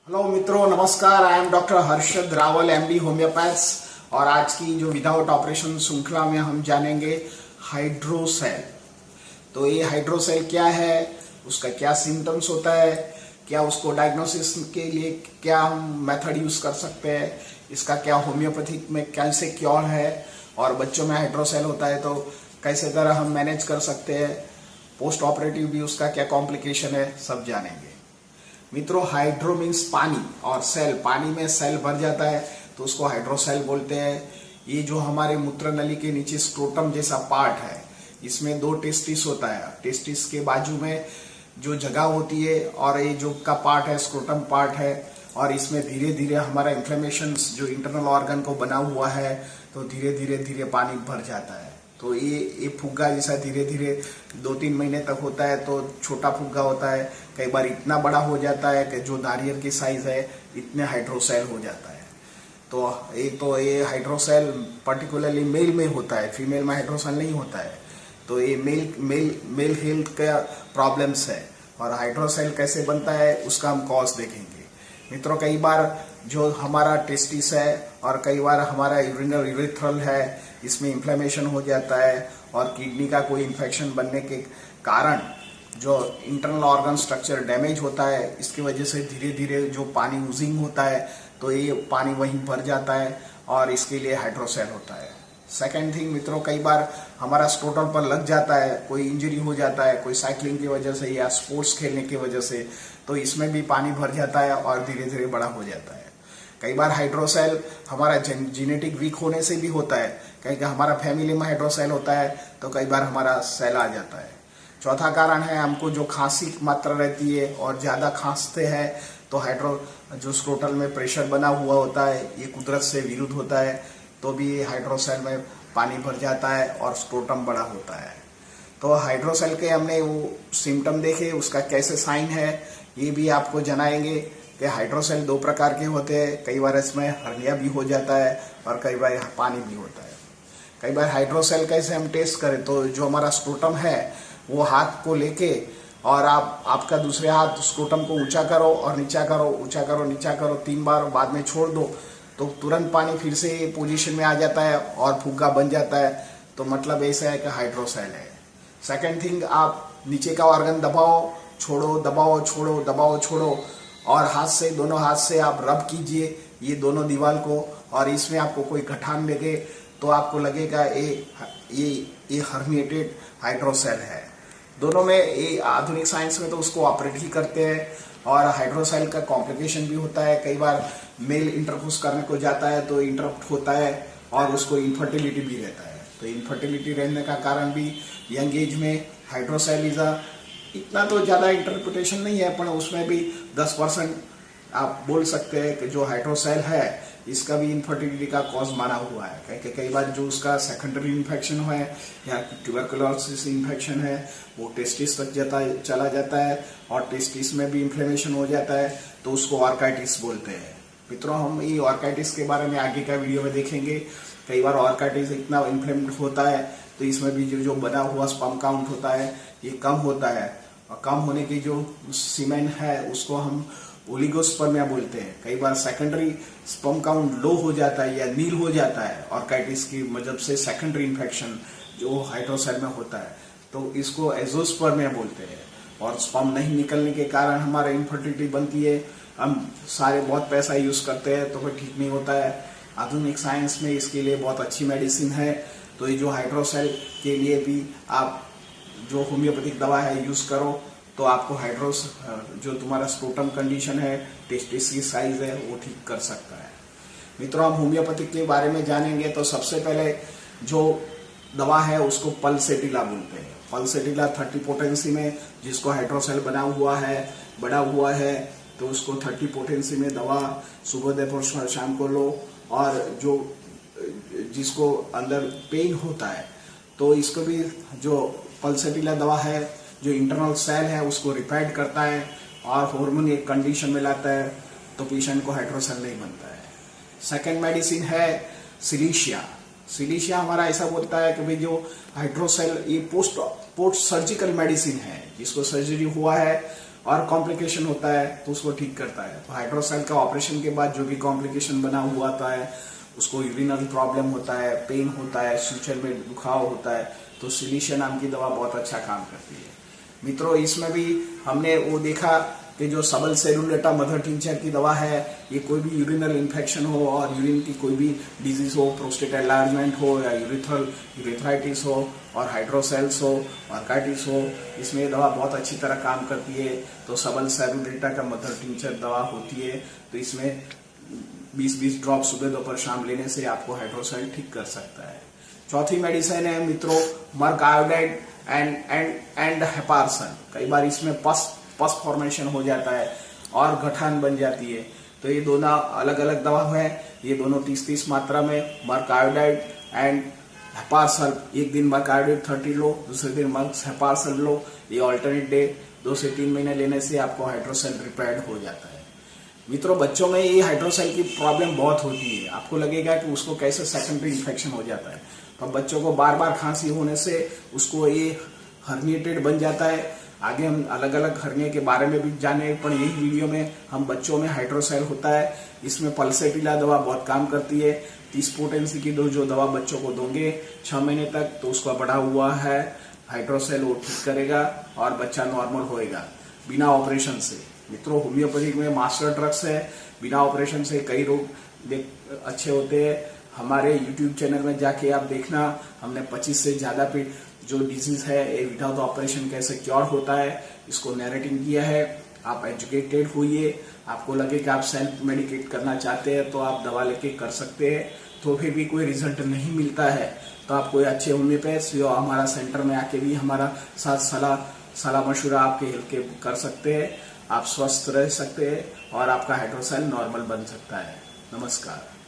Hello मित्रों, नमस्कार। I am doctor Harshad Rawal, MD homeopaths. और आज की जो विदाउट ऑपरेशन श्रृंखला में हम जानेंगे हाइड्रोसेल। तो ये हाइड्रोसेल क्या है, उसका क्या सिम्टम्स होता है, क्या उसको डायग्नोसिस के लिए क्या हम मेथड यूज कर सकते हैं, इसका क्या होम्योपैथिक में कैसे क्योर है, और बच्चों में हाइड्रोसेल होता है तो कैसे तरह हम मैनेज कर सकते हैं, पोस्ट ऑपरेटिव भी उसका क्या कॉम्प्लिकेशन है, सब जानेंगे। मित्रों, हाइड्रो मीन्स पानी, और सेल, पानी में सेल भर जाता है तो उसको हाइड्रोसेल बोलते हैं। ये जो हमारे मूत्र नली के नीचे स्क्रोटम जैसा पार्ट है, इसमें दो टेस्टिस होता है। टेस्टिस के बाजू में जो जगह होती है और ये जो का पार्ट है स्क्रोटम पार्ट है, और इसमें धीरे धीरे हमारा इन्फ्लेमेशन जो इंटरनल ऑर्गन को बना हुआ है तो धीरे धीरे पानी भर जाता है। तो ये फुग्गा जैसा धीरे धीरे 2-3 महीने तक होता है तो छोटा फुग्गा होता है, कई बार इतना बड़ा हो जाता है कि जो नारियल की साइज है इतने हाइड्रोसेल हो जाता है। तो ये हाइड्रोसेल पर्टिकुलरली मेल में होता है, फीमेल में हाइड्रोसेल नहीं होता है। तो ये मेल हेल्थ का प्रॉब्लम्स है, और हाइड्रोसेल कैसे बनता है उसका हम कॉज देखेंगे। मित्रों, कई बार जो हमारा टेस्टिस है और कई बार हमारा यूरिनल यूरेथ्रल है, इसमें इन्फ्लेमेशन हो जाता है, और किडनी का कोई इन्फेक्शन बनने के कारण जो इंटरनल ऑर्गन स्ट्रक्चर डैमेज होता है, इसकी वजह से धीरे धीरे जो पानी यूजिंग होता है तो ये पानी वहीं भर जाता है, और इसके लिए हाइड्रोसेल होता है। सेकेंड थिंग मित्रों, कई बार हमारा स्क्रोटल पर लग जाता है, कोई इंजरी हो जाता है, कोई साइकिलिंग की वजह से या स्पोर्ट्स खेलने की वजह से, तो इसमें भी पानी भर जाता है और धीरे धीरे बड़ा हो जाता है। कई बार हाइड्रोसेल हमारा जेनेटिक वीक होने से भी होता है, क्योंकि हमारा फैमिली में हाइड्रोसेल होता है तो कई बार हमारा सेल आ जाता है। चौथा कारण है हमको जो खांसी की मात्रा रहती है और ज़्यादा खांसते हैं तो जो स्क्रोटल में प्रेशर बना हुआ होता है ये कुदरत से विरुद्ध होता है, तो भी हाइड्रोसेल में पानी भर जाता है और स्क्रोटम बड़ा होता है। तो हाइड्रोसेल के हमने वो सिम्टम देखे, उसका कैसे साइन है ये भी आपको जनाएंगे कि हाइड्रोसेल 2 प्रकार के होते हैं। कई बार इसमें हर्निया भी हो जाता है और कई बार पानी भी होता है। कई बार हाइड्रोसेल कैसे हम टेस्ट करें, तो जो हमारा स्क्रोटम है वो हाथ को लेके और आपका दूसरे हाथ स्क्रोटम को ऊंचा करो और नीचा करो, ऊंचा करो नीचा करो 3 बार, बाद में छोड़ दो तो तुरंत पानी फिर से पोजीशन में आ जाता है और फुग्गा बन जाता है। तो मतलब ऐसा है कि हाइड्रोसेल है। सेकेंड थिंग, आप नीचे का ऑर्गन दबाओ छोड़ो, दबाओ छोड़ो, दबाओ छोड़ो, और दोनों हाथ से आप रब कीजिए ये दोनों दीवार को, और इसमें आपको कोई गठान लगे तो आपको लगेगा ये हर्निएटेड हाइड्रोसेल है। दोनों में ये आधुनिक साइंस में तो उसको ऑपरेट ही करते हैं, और हाइड्रोसेल का कॉम्प्लिकेशन भी होता है। कई बार मेल इंटरकोर्स करने को जाता है तो इंटरप्ट होता है और उसको इनफर्टिलिटी भी रहता है। तो इनफर्टिलिटी रहने का कारण भी यंग एज में हाइड्रोसेल इतना तो ज़्यादा इंटरप्रिटेशन नहीं है, पर उसमें भी 10% आप बोल सकते हैं कि जो हाइड्रोसेल है इसका भी इनफर्टिलिटी का कॉज माना हुआ है। क्योंकि कई बार जो उसका सेकेंडरी इन्फेक्शन है या ट्यूबरकुलोसिस इन्फेक्शन है वो टेस्टिस तक चला जाता है, और टेस्टिस में भी इन्फ्लेमेशन हो जाता है तो उसको ऑर्काइटिस बोलते हैं। मित्रों, हम ये ऑर्काइटिस के बारे में आगे का वीडियो में देखेंगे। कई बार ऑर्काइटिस इतना इन्फ्लेम्ड होता है तो इसमें भी जो बना हुआ स्पर्म काउंट होता है ये कम होता है, और कम होने की जो सीमेन है उसको हम ओलिगोस्पर्मिया बोलते हैं। कई बार सेकेंडरी स्पर्म काउंट लो हो जाता है या नील हो जाता है ऑर्काइटिस की वजह से, सेकेंडरी इन्फेक्शन जो हाइड्रोसेल में होता है, तो इसको एजोस्पर्मिया बोलते हैं। और स्पर्म नहीं निकलने के कारण हमारा इनफर्टिलिटी बनती है। हम सारे बहुत पैसा यूज करते हैं तो फिर ठीक नहीं होता है। आधुनिक साइंस में इसके लिए बहुत अच्छी मेडिसिन है। तो ये जो हाइड्रोसेल के लिए भी आप जो होम्योपैथिक दवा है यूज करो तो आपको जो तुम्हारा स्क्रोटम कंडीशन है, टेस्टिस की साइज है, वो ठीक कर सकता है। मित्रों, हम होम्योपैथिक के बारे में जानेंगे तो सबसे पहले जो दवा है उसको पल्सेटिला बोलते हैं। पल्सेटिला 30 पोटेंसी में, जिसको हाइड्रोसेल बड़ा हुआ है तो उसको 30 पोटेंसी में दवा सुबह दोपहर शाम को लो। और जिसको अंदर पेन होता है तो इसको भी जो पल्सेटिला दवा है जो इंटरनल सेल है उसको रिपेयर करता है और हार्मोन एक कंडीशन में लाता है, तो पेशेंट को हाइड्रोसेल नहीं बनता है। सेकेंड मेडिसिन है सिलीशिया। सिलीशिया हमारा ऐसा बोलता है कि भाई जो हाइड्रोसेल ये पोस्ट सर्जिकल मेडिसिन है, जिसको सर्जरी हुआ है और कॉम्प्लिकेशन होता है तो उसको ठीक करता है। तो हाइड्रोसेल का ऑपरेशन के बाद जो भी कॉम्प्लिकेशन बना हुआ आता है, उसको यूरिनल प्रॉब्लम होता है, पेन होता है, सूचर में दुखाव होता है, तो सिलिशिया नाम की दवा बहुत अच्छा काम करती है। मित्रों, इसमें भी हमने वो देखा कि जो सबल सेलुलेटा मदर टिंचर की दवा है, ये कोई भी यूरिनल इन्फेक्शन हो और यूरिन की कोई भी डिजीज हो, प्रोस्टेट एनलार्जमेंट हो या यूरिथ्राइटिस हो और हाइड्रोसेल्स हो, ऑर्काइटिस हो, इसमें ये दवा बहुत अच्छी तरह काम करती है। तो सबल सेलुलेटा का मदर टिंचर दवा होती है, तो इसमें 20-20 ड्रॉप सुबह दोपहर शाम लेने से आपको हाइड्रोसेल ठीक कर सकता है। चौथी मेडिसिन है मित्रों मर्क आयोडाइड एंड हेपारसन। कई बार इसमें पस फॉर्मेशन हो जाता है और गठान बन जाती है, तो ये दोनों अलग अलग दवा है। ये दोनों 30-30 मात्रा में मर्क आयोडाइड एंड हेपारसल, एक दिन मर्क आयोडाइड 30 लो, दूसरे दिन मर्क हेपारसल लो। ये ऑल्टरनेट डे 2 से 3 महीने लेने से आपको हाइड्रोसेल रिपेयर्ड हो जाता है। मित्रों, बच्चों में ये हाइड्रोसेल की प्रॉब्लम बहुत होती है। आपको लगेगा कि उसको कैसे सेकेंडरी इन्फेक्शन हो जाता है, तो बच्चों को बार बार खांसी होने से उसको ये हर्निएटेड बन जाता है। आगे हम अलग अलग हर्निया के बारे में भी जाने, पर यही वीडियो में हम बच्चों में हाइड्रोसेल होता है, इसमें पल्सेटिला दवा बहुत काम करती है। 30 पोटेंसी की जो दवा बच्चों को दोगे 6 महीने तक, तो उसका बढ़ा हुआ है हाइड्रोसेल वो ठीक करेगा और बच्चा नॉर्मल होएगा बिना ऑपरेशन से। मित्रों, होम्योपैथिक में मास्टर ड्रग्स है, बिना ऑपरेशन से कई रोग अच्छे होते हैं। हमारे YouTube चैनल में जाके आप देखना, हमने 25 से ज्यादा पे जो डिजीज है ये विदाउट ऑपरेशन कैसे क्योर होता है, इसको नैरेटिंग किया है। आप एजुकेटेड होइए, आपको लगे कि आप सेल्फ मेडिकेट करना चाहते हैं तो आप दवा लेके कर सकते हैं। तो फिर भी कोई रिजल्ट नहीं मिलता है तो आप कोई अच्छे होम्योपैथ या हमारा सेंटर में आके भी हमारा साथ सलाह मशवरा आपके हेल्थ के कर सकते हैं। आप स्वस्थ रह सकते हैं और आपका हाइड्रोसेल नॉर्मल बन सकता है। नमस्कार।